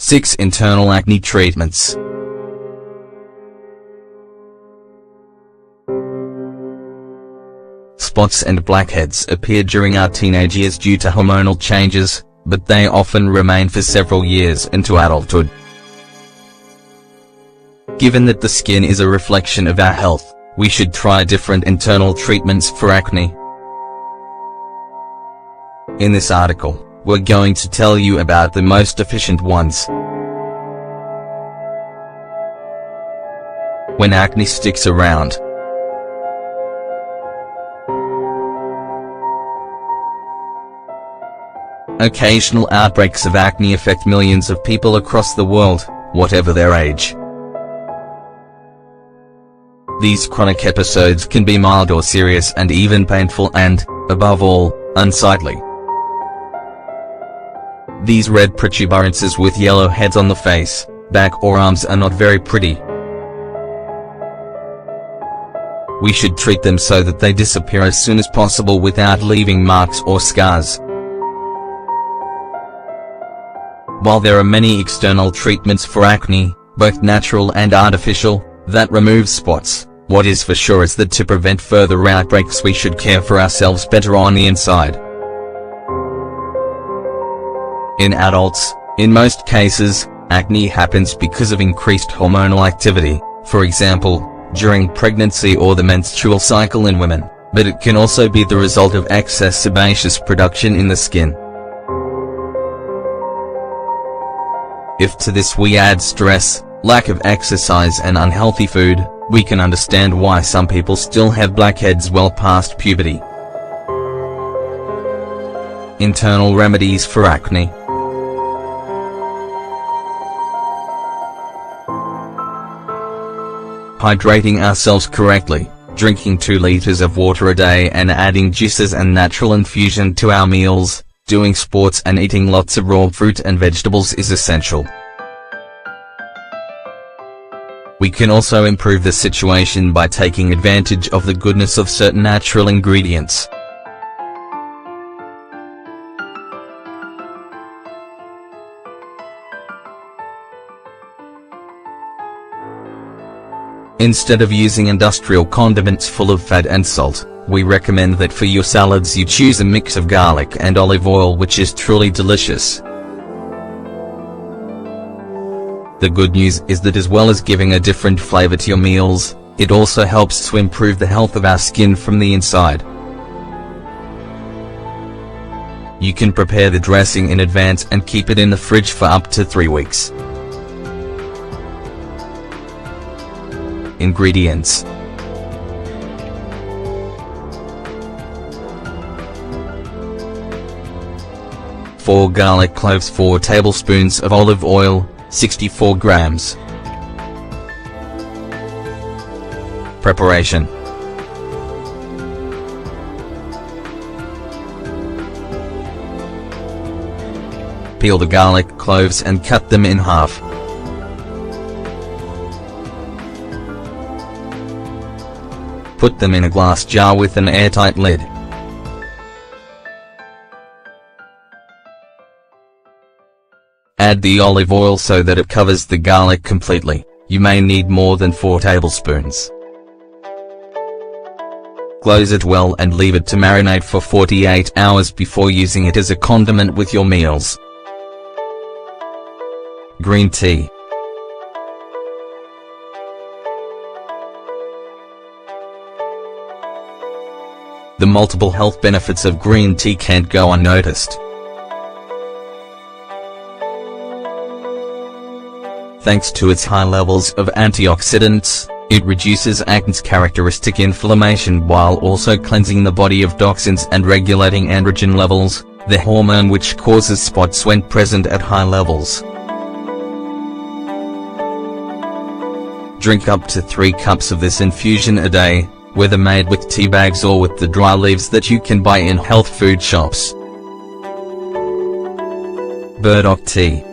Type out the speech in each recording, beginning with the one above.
6 Internal acne treatments. Spots and blackheads appear during our teenage years due to hormonal changes, but they often remain for several years into adulthood. Given that the skin is a reflection of our health, we should try different internal treatments for acne. In this article, we're going to tell you about the most efficient ones. When acne sticks around. Occasional outbreaks of acne affect millions of people across the world, whatever their age. These chronic episodes can be mild or serious and even painful and, above all, unsightly. These red protuberances with yellow heads on the face, back or arms are not very pretty. We should treat them so that they disappear as soon as possible without leaving marks or scars. While there are many external treatments for acne, both natural and artificial, that remove spots, what is for sure is that to prevent further outbreaks we should care for ourselves better on the inside. In adults, in most cases, acne happens because of increased hormonal activity, for example, during pregnancy or the menstrual cycle in women, but it can also be the result of excess sebaceous production in the skin. If to this we add stress, lack of exercise and unhealthy food, we can understand why some people still have blackheads well past puberty. Internal remedies for acne. Hydrating ourselves correctly, drinking 2 liters of water a day and adding juices and natural infusion to our meals, doing sports and eating lots of raw fruit and vegetables is essential. We can also improve the situation by taking advantage of the goodness of certain natural ingredients. Instead of using industrial condiments full of fat and salt, we recommend that for your salads you choose a mix of garlic and olive oil, which is truly delicious. The good news is that as well as giving a different flavor to your meals, it also helps to improve the health of our skin from the inside. You can prepare the dressing in advance and keep it in the fridge for up to 3 weeks. Ingredients. Four garlic cloves, 4 tablespoons of olive oil, 64 grams. Preparation. Peel the garlic cloves and cut them in half. Put them in a glass jar with an airtight lid. Add the olive oil so that it covers the garlic completely. You may need more than 4 tablespoons. Close it well and leave it to marinate for 48 hours before using it as a condiment with your meals. Green tea. The multiple health benefits of green tea can't go unnoticed. Thanks to its high levels of antioxidants, it reduces acne's characteristic inflammation while also cleansing the body of toxins and regulating androgen levels, the hormone which causes spots when present at high levels. Drink up to 3 cups of this infusion a day, whether made with tea bags or with the dry leaves that you can buy in health food shops. Burdock tea.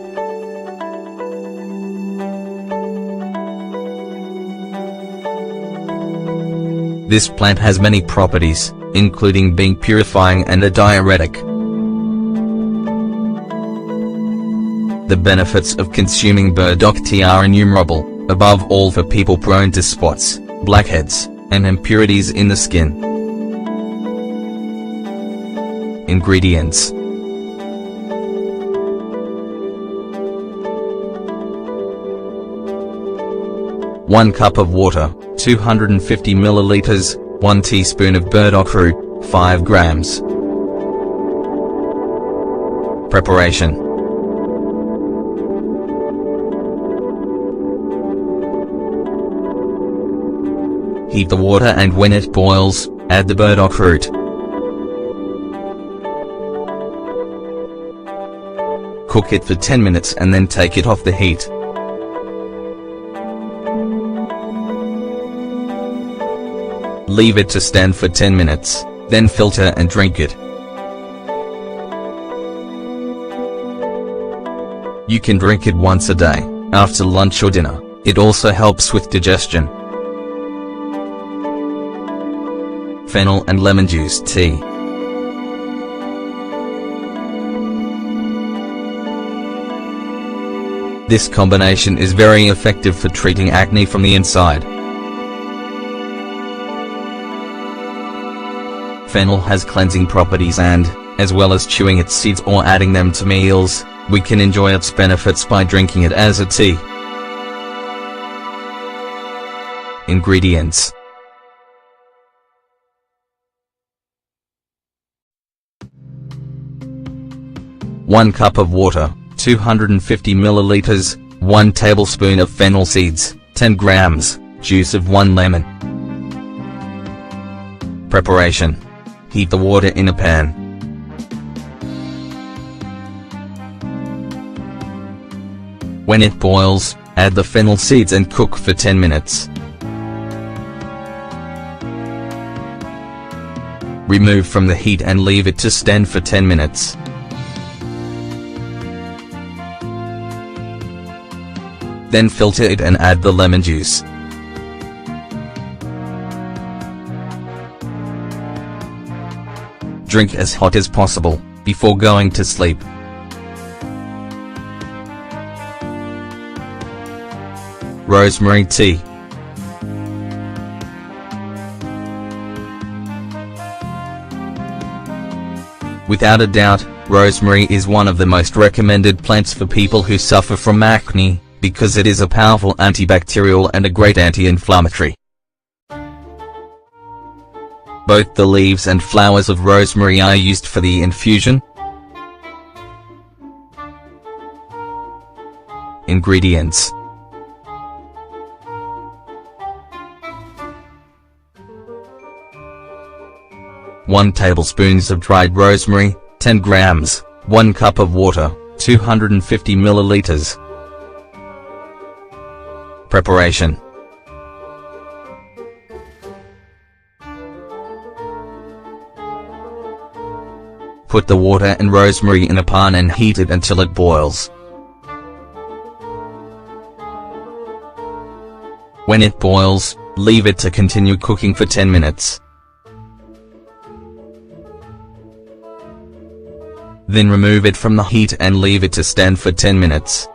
This plant has many properties, including being purifying and a diuretic. The benefits of consuming burdock tea are innumerable, above all for people prone to spots, blackheads, and impurities in the skin. Ingredients: 1 cup of water, 250 milliliters, 1 teaspoon of burdock root, 5 grams. Preparation: heat the water, and when it boils, add the burdock root. Cook it for 10 minutes and then take it off the heat. Leave it to stand for 10 minutes, then filter and drink it. You can drink it once a day, after lunch or dinner. It also helps with digestion. Fennel and lemon juice tea. This combination is very effective for treating acne from the inside. Fennel has cleansing properties and, as well as chewing its seeds or adding them to meals, we can enjoy its benefits by drinking it as a tea. Ingredients: 1 cup of water, 250 milliliters, 1 tablespoon of fennel seeds, 10 grams, juice of 1 lemon. Preparation: heat the water in a pan. When it boils, add the fennel seeds and cook for 10 minutes. Remove from the heat and leave it to stand for 10 minutes. Then filter it and add the lemon juice. Drink as hot as possible, before going to sleep. Rosemary tea. Without a doubt, rosemary is one of the most recommended plants for people who suffer from acne, because it is a powerful antibacterial and a great anti-inflammatory. Both the leaves and flowers of rosemary are used for the infusion. Ingredients: 1 tablespoon of dried rosemary, 10 grams, 1 cup of water, 250 milliliters. Preparation: put the water and rosemary in a pan and heat it until it boils. When it boils, leave it to continue cooking for 10 minutes. Then remove it from the heat and leave it to stand for 10 minutes.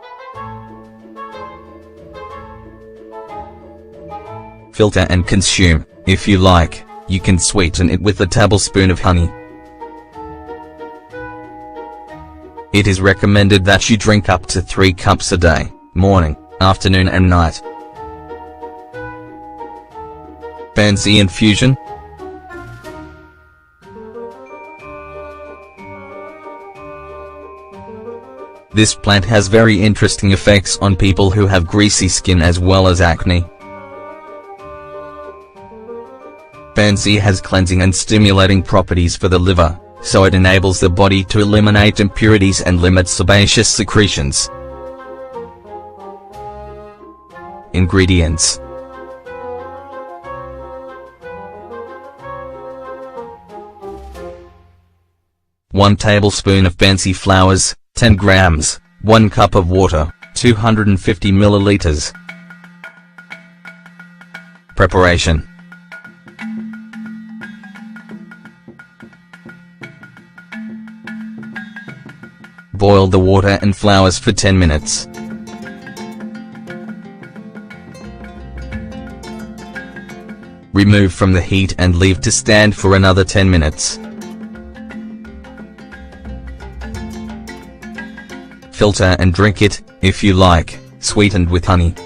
Filter and consume. If you like, you can sweeten it with a tablespoon of honey. It is recommended that you drink up to 3 cups a day, morning, afternoon and night. Fancy infusion? This plant has very interesting effects on people who have greasy skin as well as acne. Fancy has cleansing and stimulating properties for the liver, so it enables the body to eliminate impurities and limit sebaceous secretions. Ingredients: 1 tablespoon of fancy flowers, 10 grams, 1 cup of water, 250 milliliters. Preparation: Boil the water and flowers for 10 minutes. Remove from the heat and leave to stand for another 10 minutes. Filter and drink it, if you like, sweetened with honey.